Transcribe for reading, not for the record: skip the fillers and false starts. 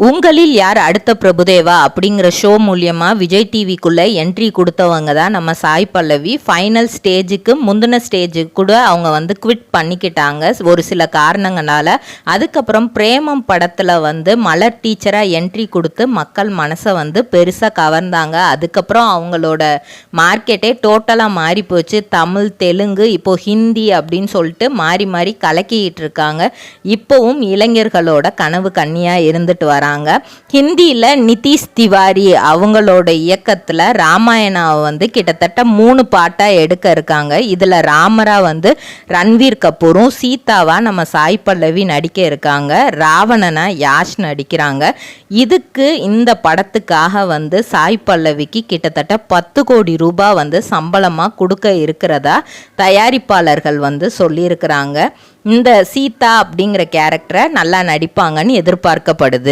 உங்களில் யார் அடுத்த பிரபுதேவா அப்படிங்கிற ஷோ மூலியமாக விஜய் டிவிக்குள்ளே என்ட்ரி கொடுத்தவங்க தான் நம்ம சாய் பல்லவி. ஃபைனல் ஸ்டேஜுக்கு முந்தின ஸ்டேஜுக்கு கூட அவங்க வந்து குவிட் பண்ணிக்கிட்டாங்க ஒரு சில காரணங்களால். அதுக்கப்புறம் பிரேமம் படத்தில் வந்து மலர் டீச்சராக என்ட்ரி கொடுத்து மக்கள் மனசை வந்து பெருசாக கவர்ந்தாங்க. அதுக்கப்புறம் அவங்களோட மார்க்கெட்டே டோட்டலாக மாறி போச்சு. தமிழ், தெலுங்கு, இப்போது ஹிந்தி அப்படின்னு சொல்லிட்டு மாறி மாறி கலக்கிக்கிட்டு இருக்காங்க. இப்போவும் இளைஞர்களோட கனவு கன்னியாக இருந்துட்டு வராங்க. ஹிந்தியில் நிதிஷ் திவாரி அவங்களோட இயக்கத்தில் ராமாயணாவை வந்து கிட்டத்தட்ட 3 பாட்டாக எடுக்க இருக்காங்க. இதில் ராமரா வந்து ரன்வீர் கபூரும், சீதாவா நம்ம சாய் பல்லவி நடிக்க இருக்காங்க. ராவணனா யாஷ் நடிக்கிறாங்க. இதுக்கு இந்த படத்துக்காக வந்து சாய் பல்லவிக்கு கிட்டத்தட்ட 10 கோடி ரூபாய் வந்து சம்பளமாக கொடுக்க இருக்கிறதா தயாரிப்பாளர்கள் வந்து சொல்லியிருக்கிறாங்க. இந்த சீதா அப்படிங்கிற கேரக்டரை நல்லா நடிப்பாங்கன்னு எதிர்பார்க்கப்படுது.